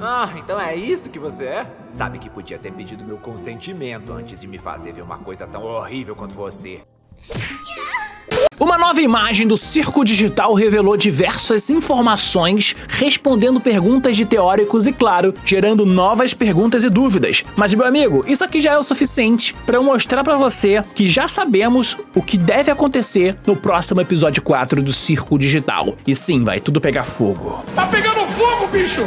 Ah, então é isso que você é? Sabe que podia ter pedido meu consentimento antes de me fazer ver uma coisa tão horrível quanto você. Uma nova imagem do circo digital revelou diversas informações, respondendo perguntas de teóricos e, claro, gerando novas perguntas e dúvidas. Mas, meu amigo, isso aqui já é o suficiente para eu mostrar para você que já sabemos o que deve acontecer no próximo episódio 4 do circo digital. E sim, vai tudo pegar fogo. Tá pegando fogo, bicho!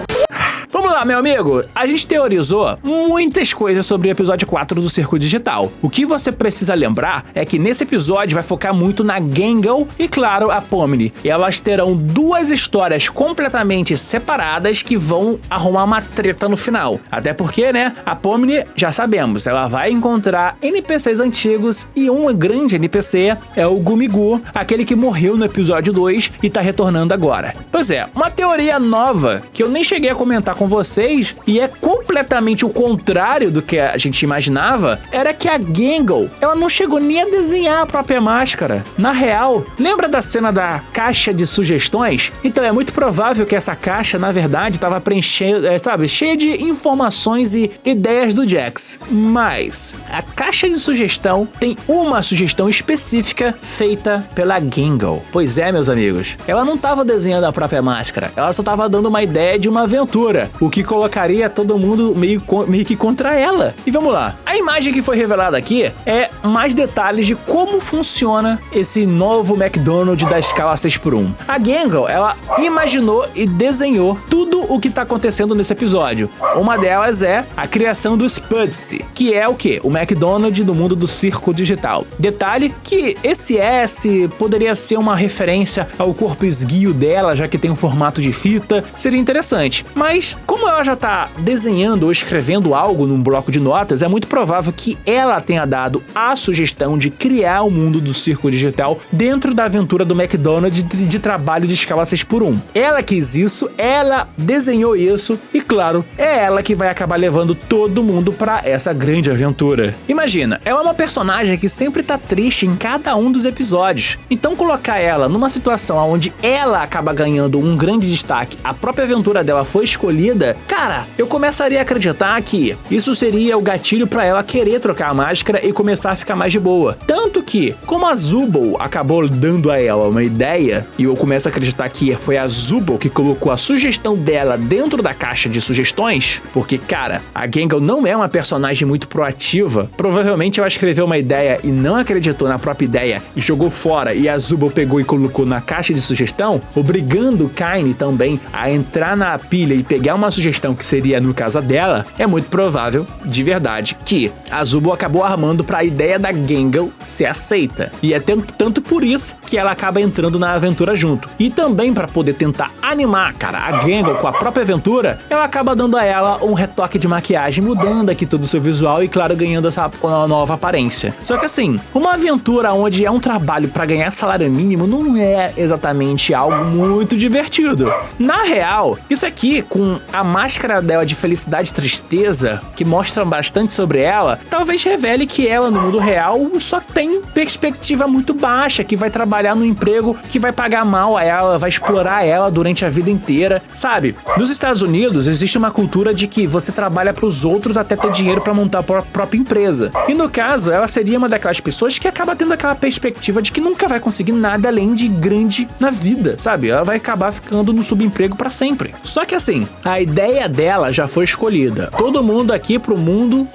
Vamos lá, meu amigo. A gente teorizou muitas coisas sobre o episódio 4 do Circo Digital. O que você precisa lembrar é que nesse episódio vai focar muito na Gangle e, claro, a Pomni. E elas terão duas histórias completamente separadas que vão arrumar uma treta no final. Até porque, né, a Pomni, já sabemos, ela vai encontrar NPCs antigos e um grande NPC é o Gumigu, aquele que morreu no episódio 2 e tá retornando agora. Pois é, uma teoria nova que eu nem cheguei a comentar com vocês e é completamente o contrário do que a gente imaginava, era que a Gangle, ela não chegou nem a desenhar a própria máscara. Na real, lembra da cena da caixa de sugestões? Então é muito provável que essa caixa, na verdade, estava preenchendo, cheia de informações e ideias do Jax. Mas a caixa de sugestão tem uma sugestão específica feita pela Gangle. Pois é, meus amigos, ela não estava desenhando a própria máscara, ela só estava dando uma ideia de uma aventura, o que colocaria todo mundo meio que contra ela. E vamos lá. A imagem que foi revelada aqui é mais detalhes de como funciona esse novo McDonald's da escala 6x1. A Gangle, ela imaginou e desenhou tudo o que tá acontecendo nesse episódio. Uma delas é a criação do Spudsy, que é o quê? O McDonald's do mundo do circo digital. Detalhe que esse S poderia ser uma referência ao corpo esguio dela, já que tem um formato de fita. Seria interessante. Mas como ela já tá desenhando ou escrevendo algo num bloco de notas, é muito provável que ela tenha dado a sugestão de criar o mundo do circo digital dentro da aventura do McDonald's de trabalho de escala 6x1. Ela quis isso, ela desenhou isso e, claro, é ela que vai acabar levando todo mundo pra essa grande aventura. Imagina, ela é uma personagem que sempre tá triste em cada um dos episódios. Então colocar ela numa situação onde ela acaba ganhando um grande destaque, a própria aventura dela foi escolhida, cara, eu começaria a acreditar que isso seria o gatilho pra ela querer trocar a máscara e começar a ficar mais de boa. Tanto que, como a Zubul acabou dando a ela uma ideia, e eu começo a acreditar que foi a Zubul que colocou a sugestão dela dentro da caixa de sugestões, porque, cara, a Gangle não é uma personagem muito proativa. Provavelmente ela escreveu uma ideia e não acreditou na própria ideia e jogou fora, e a Zubul pegou e colocou na caixa de sugestão, obrigando o Kaine também a entrar na pilha e pegar uma sugestão que seria no caso dela. É muito provável, de verdade, que a Zubul acabou armando pra ideia da Gangle ser aceita. E é tanto por isso que ela acaba entrando na aventura junto. E também pra poder tentar animar, cara, a Gangle com a própria aventura, ela acaba dando a ela um retoque de maquiagem, mudando aqui todo o seu visual e, claro, ganhando essa nova aparência. Só que assim, uma aventura onde é um trabalho pra ganhar salário mínimo não é exatamente algo muito divertido. Na real, isso aqui, com a máscara dela de felicidade e tristeza, que mostra bastante sobre ela, talvez revele que ela, no mundo real, só tem perspectiva muito baixa, que vai trabalhar no emprego que vai pagar mal a ela, vai explorar ela durante a vida inteira, sabe? Nos Estados Unidos, existe uma cultura de que você trabalha pros outros até ter dinheiro pra montar a própria empresa. E no caso, ela seria uma daquelas pessoas que acaba tendo aquela perspectiva de que nunca vai conseguir nada além de grande na vida, sabe? Ela vai acabar ficando no subemprego pra sempre. Só que assim, a ideia dela já foi escolhida. Todo mundo aqui pro mundo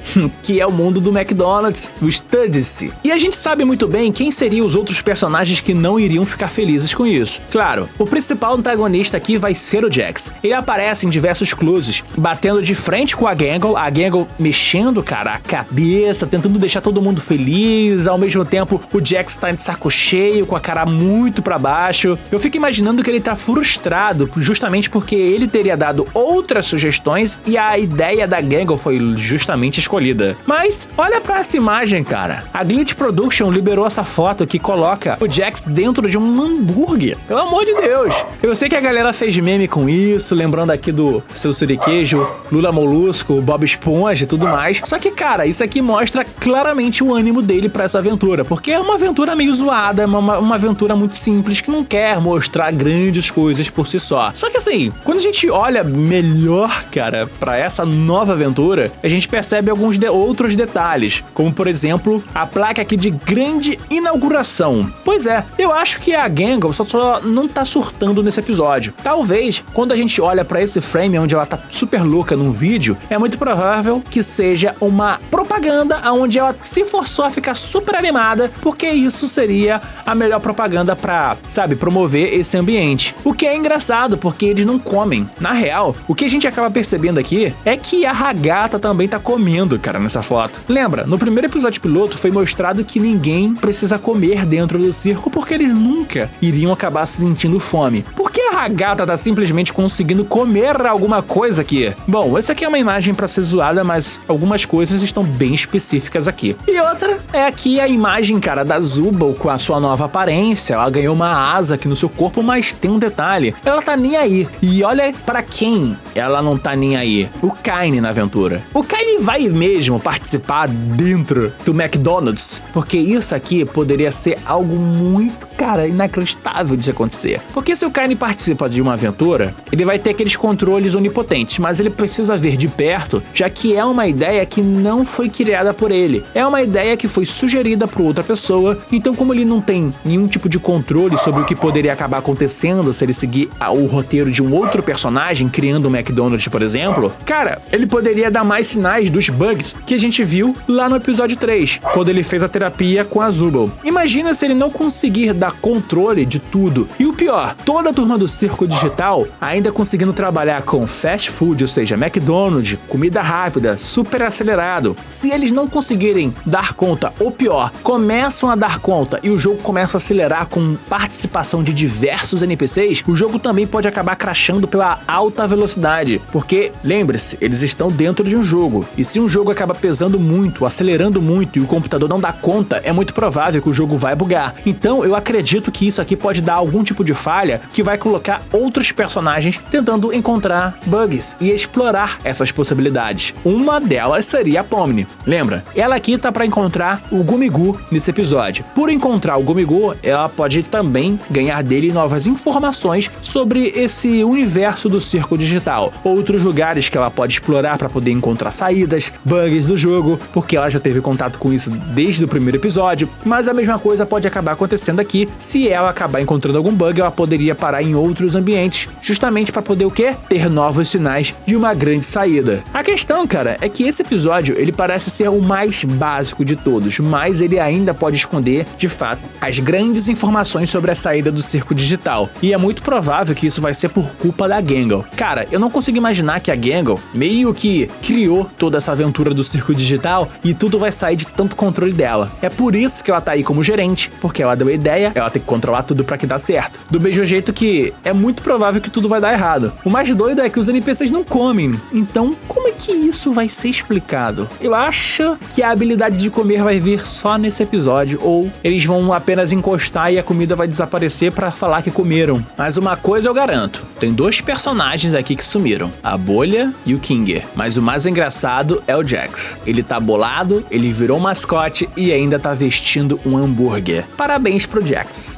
que é o mundo do McDonald's, o Spudsy. E a gente sabe muito bem quem seriam os outros personagens que não iriam ficar felizes com isso. Claro, o principal antagonista aqui vai ser o Jax. Ele aparece em diversos closes, batendo de frente com a Gangle mexendo, cara, a cabeça, tentando deixar todo mundo feliz. Ao mesmo tempo, o Jax tá de saco cheio, com a cara muito pra baixo. Eu fico imaginando que ele tá frustrado, justamente porque ele teria dado outras sugestões e a ideia da Gangle foi justamente escolhida. Mas olha pra essa imagem, cara. A Glitch Production liberou essa foto que coloca o Jax dentro de um hambúrguer. Pelo amor de Deus. Eu sei que a galera fez meme com isso, lembrando aqui do Seu Suriquejo, Lula Molusco, Bob Esponja e tudo mais. Só que, cara, isso aqui mostra claramente o ânimo dele pra essa aventura, porque é uma aventura meio zoada, uma aventura muito simples que não quer mostrar grandes coisas por si só. Só que assim, quando a gente olha melhor, cara, pra essa nova aventura, a gente percebe alguns outros detalhes, como por exemplo, a placa aqui de grande inauguração. Pois é, eu acho que a Gangle só não tá surtando nesse episódio. Talvez, quando a gente olha pra esse frame onde ela tá super louca num vídeo, é muito provável que seja uma propaganda onde ela se forçou a ficar super animada, porque isso seria a melhor propaganda pra, sabe, promover esse ambiente. O que é engraçado, porque eles não comem. Na real, o que a gente acaba percebendo aqui é que a Ragata também tá comendo, cara, nessa foto. Lembra, no primeiro episódio piloto foi mostrado que ninguém precisa comer dentro do circo porque eles nunca iriam acabar se sentindo fome. Por que a Ragata tá simplesmente conseguindo comer alguma coisa aqui? Bom, essa aqui é uma imagem pra ser zoada, mas algumas coisas estão bem específicas aqui. E outra é aqui a imagem, cara, da Zubul com a sua nova aparência. Ela ganhou uma asa aqui no seu corpo, mas tem um detalhe. Ela tá nem aí. E olha pra quem ela não tá nem aí. O Kaine na aventura. O Kaine vai mesmo participar dentro do McDonald's, porque isso aqui poderia ser algo muito, cara, inacreditável de acontecer. Porque se o Kaine participa de uma aventura, ele vai ter aqueles controles onipotentes, mas ele precisa ver de perto, já que é uma ideia que não foi criada por ele. É uma ideia que foi sugerida por outra pessoa, então como ele não tem nenhum tipo de controle sobre o que poderia acabar acontecendo se ele seguir o roteiro de um outro personagem, criando um McDonald's, por exemplo, cara, ele poderia dar mais sinais dos bugs que a gente viu lá no episódio 3, quando ele fez a terapia com a Zubul. Imagina se ele não conseguir dar controle de tudo. E o pior, toda a turma do Circo Digital ainda conseguindo trabalhar com fast food, ou seja, McDonald's, comida rápida, super acelerado. Se eles não conseguirem dar conta, ou pior, começam a dar conta e o jogo começa a acelerar com participação de diversos NPCs, o jogo também pode acabar crashando pela alta velocidade. Porque, lembre-se, eles estão dentro de um jogo. E se um jogo acaba pesando muito, acelerando muito e o computador não dá conta, é muito provável que o jogo vai bugar. Então eu acredito que isso aqui pode dar algum tipo de falha que vai colocar outros personagens tentando encontrar bugs e explorar essas possibilidades. Uma delas seria a Pomni. Lembra? Ela aqui tá para encontrar o Gumigu nesse episódio. Por encontrar o Gumigu, ela pode também ganhar dele novas informações sobre esse universo do Circo Digital. Outros lugares que ela pode explorar para poder encontrar saídas, bugs do jogo, porque ela já teve contato com isso desde o primeiro episódio, mas a mesma coisa pode acabar acontecendo aqui. Se ela acabar encontrando algum bug, ela poderia parar em outros ambientes, justamente para poder o quê? Ter novos sinais de uma grande saída. A questão, cara, é que esse episódio, ele parece ser o mais básico de todos, mas ele ainda pode esconder, de fato, as grandes informações sobre a saída do Circo Digital. E é muito provável que isso vai ser por culpa da Gangle. Cara, eu não consigo imaginar que a Gangle meio que criou toda essa aventura do Circo Digital e tudo vai sair de tanto controle dela. É por isso que ela tá aí como gerente, porque ela deu a ideia, ela tem que controlar tudo pra que dá certo. Do mesmo jeito que é muito provável que tudo vai dar errado. O mais doido é que os NPCs não comem, então como é que isso vai ser explicado? Eu acho que a habilidade de comer vai vir só nesse episódio, ou eles vão apenas encostar e a comida vai desaparecer pra falar que comeram. Mas uma coisa eu garanto, tem dois personagens aqui que sumiram, a Bolha e o Kinger. Mas o mais engraçado é o Jax. Ele tá bolado, ele virou mascote e ainda tá vestindo um hambúrguer. Parabéns pro Jax.